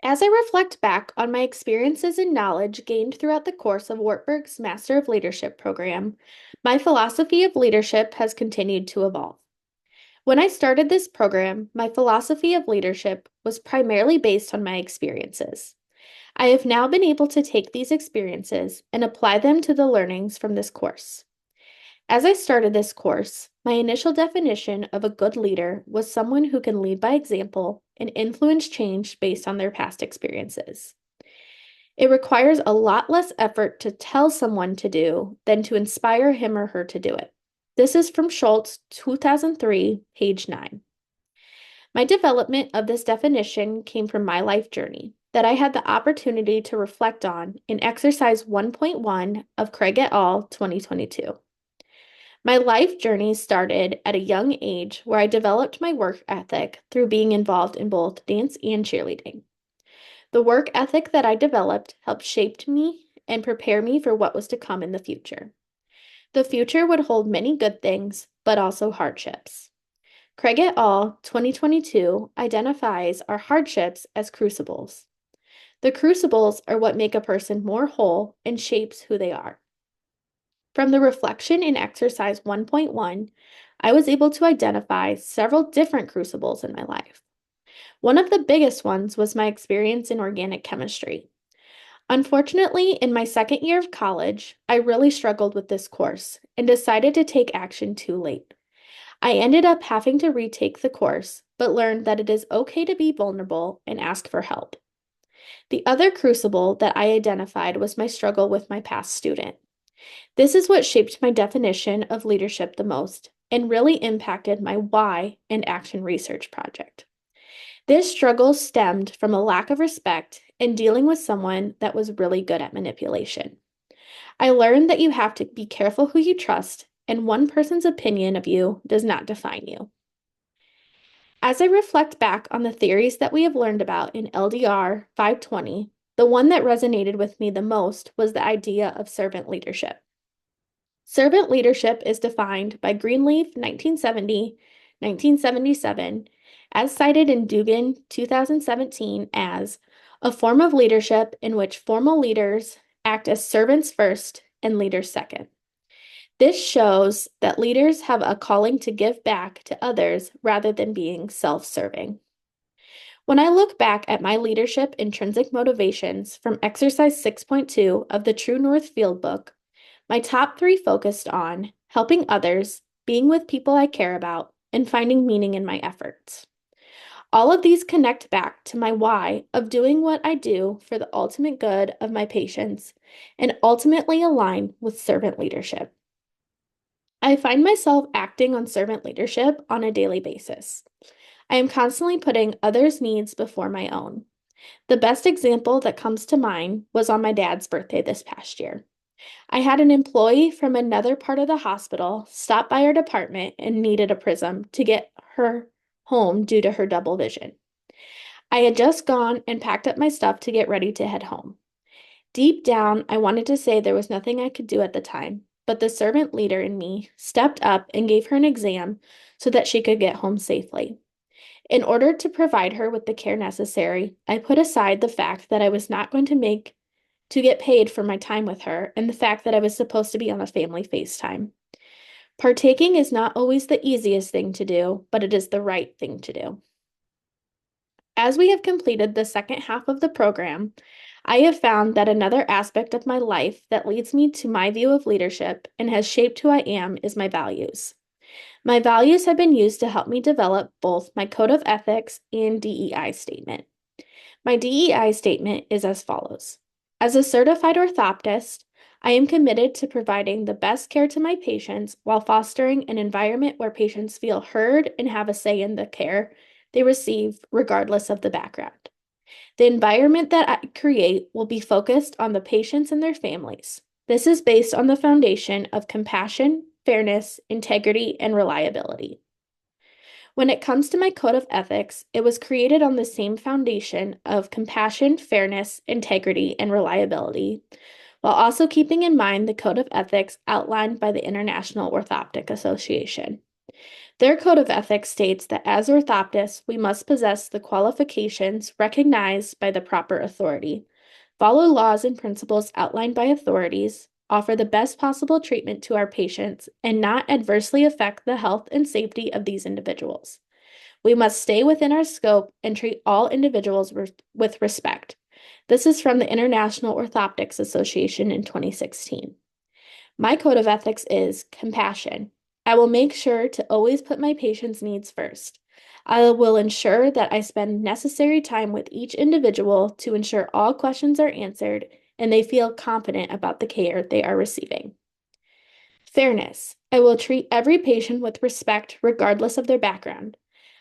As I reflect back on my experiences and knowledge gained throughout the course of Wartburg's Master of Leadership program, my philosophy of leadership has continued to evolve. When I started this program, my philosophy of leadership was primarily based on my experiences. I have now been able to take these experiences and apply them to the learnings from this course. As I started this course, my initial definition of a good leader was someone who can lead by example and influence change based on their past experiences. It requires a lot less effort to tell someone to do than to inspire him or her to do it. This is from Schultz, 2003, page 9. My development of this definition came from my life journey that I had the opportunity to reflect on in Exercise 1.1 of Craig et al. 2022. My life journey started at a young age where I developed my work ethic through being involved in both dance and cheerleading. The work ethic that I developed helped shape me and prepare me for what was to come in the future. The future would hold many good things, but also hardships. Craig et al. 2022 identifies our hardships as crucibles. The crucibles are what make a person more whole and shapes who they are. From the reflection in exercise 1.1, I was able to identify several different crucibles in my life. One of the biggest ones was my experience in organic chemistry. Unfortunately, in my second year of college, I really struggled with this course and decided to take action too late. I ended up having to retake the course, but learned that it is okay to be vulnerable and ask for help. The other crucible that I identified was my struggle with my past student. This is what shaped my definition of leadership the most and really impacted my why and action research project. This struggle stemmed from a lack of respect and dealing with someone that was really good at manipulation. I learned that you have to be careful who you trust, and one person's opinion of you does not define you. As I reflect back on the theories that we have learned about in LDR 520, the one that resonated with me the most was the idea of servant leadership. Servant leadership is defined by Greenleaf 1970, 1977, as cited in Dugan 2017 as a form of leadership in which formal leaders act as servants first and leaders second. This shows that leaders have a calling to give back to others rather than being self-serving. When I look back at my leadership intrinsic motivations from exercise 6.2 of the True North Field Book, my top 3 focused on helping others, being with people I care about, and finding meaning in my efforts. All of these connect back to my why of doing what I do for the ultimate good of my patients and ultimately align with servant leadership. I find myself acting on servant leadership on a daily basis. I am constantly putting others' needs before my own. The best example that comes to mind was on my dad's birthday this past year. I had an employee from another part of the hospital stop by our department and needed a prism to get her home due to her double vision. I had just gone and packed up my stuff to get ready to head home. Deep down, I wanted to say there was nothing I could do at the time, but the servant leader in me stepped up and gave her an exam so that she could get home safely. In order to provide her with the care necessary, I put aside the fact that I was not going to get paid for my time with her and the fact that I was supposed to be on a family FaceTime. Partaking is not always the easiest thing to do, but it is the right thing to do. As we have completed the second half of the program, I have found that another aspect of my life that leads me to my view of leadership and has shaped who I am is my values. My values have been used to help me develop both my code of ethics and DEI statement. My DEI statement is as follows. As a certified orthoptist, I am committed to providing the best care to my patients while fostering an environment where patients feel heard and have a say in the care they receive, regardless of the background. The environment that I create will be focused on the patients and their families. This is based on the foundation of compassion, fairness, integrity, and reliability. When it comes to my code of ethics, it was created on the same foundation of compassion, fairness, integrity, and reliability, while also keeping in mind the code of ethics outlined by the International Orthoptic Association. Their code of ethics states that as orthoptists, we must possess the qualifications recognized by the proper authority, follow laws and principles outlined by authorities, offer the best possible treatment to our patients, and not adversely affect the health and safety of these individuals. We must stay within our scope and treat all individuals with respect. This is from the International Orthoptics Association in 2016. My code of ethics is compassion. I will make sure to always put my patient's needs first. I will ensure that I spend necessary time with each individual to ensure all questions are answered and they feel confident about the care they are receiving. Fairness. I will treat every patient with respect regardless of their background.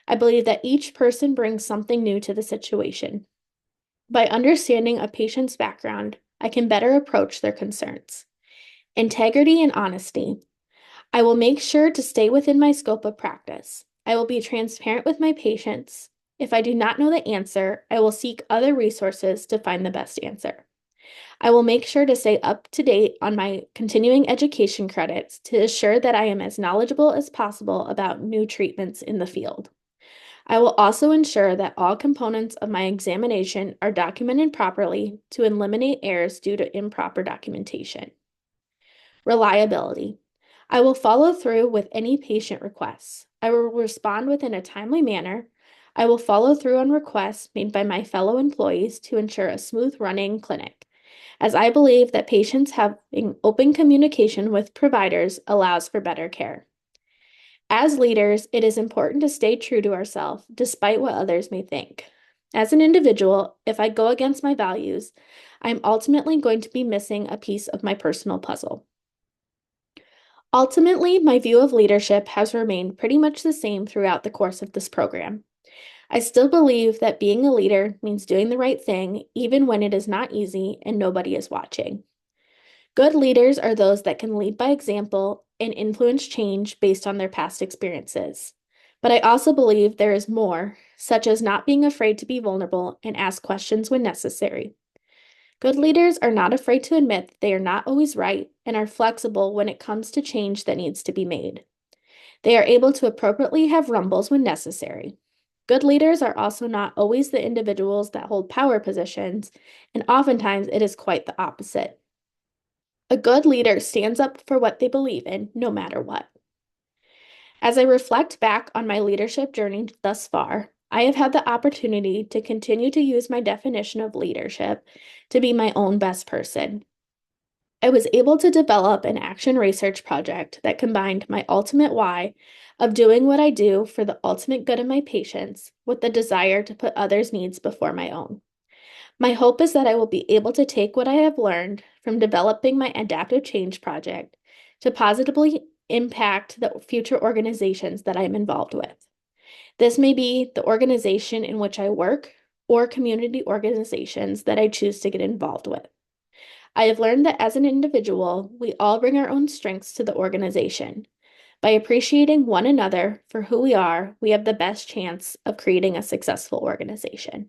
I believe that each person brings something new to the situation. By understanding a patient's background, I can better approach their concerns. Integrity and honesty. I will make sure to stay within my scope of practice. I will be transparent with my patients. If I do not know the answer, I will seek other resources to find the best answer. I will make sure to stay up to date on my continuing education credits to ensure that I am as knowledgeable as possible about new treatments in the field. I will also ensure that all components of my examination are documented properly to eliminate errors due to improper documentation. Reliability. I will follow through with any patient requests. I will respond within a timely manner. I will follow through on requests made by my fellow employees to ensure a smooth running clinic, as I believe that patients having open communication with providers allows for better care. As leaders, it is important to stay true to ourselves despite what others may think. As an individual, if I go against my values, I'm ultimately going to be missing a piece of my personal puzzle. Ultimately, my view of leadership has remained pretty much the same throughout the course of this program. I still believe that being a leader means doing the right thing, even when it is not easy and nobody is watching. Good leaders are those that can lead by example and influence change based on their past experiences. But I also believe there is more, such as not being afraid to be vulnerable and ask questions when necessary. Good leaders are not afraid to admit that they are not always right and are flexible when it comes to change that needs to be made. They are able to appropriately have rumbles when necessary. Good leaders are also not always the individuals that hold power positions, and oftentimes it is quite the opposite. A good leader stands up for what they believe in, no matter what. As I reflect back on my leadership journey thus far, I have had the opportunity to continue to use my definition of leadership to be my own best person. I was able to develop an action research project that combined my ultimate why of doing what I do for the ultimate good of my patients with the desire to put others' needs before my own. My hope is that I will be able to take what I have learned from developing my adaptive change project to positively impact the future organizations that I'm involved with. This may be the organization in which I work or community organizations that I choose to get involved with. I have learned that as an individual, we all bring our own strengths to the organization. By appreciating one another for who we are, we have the best chance of creating a successful organization.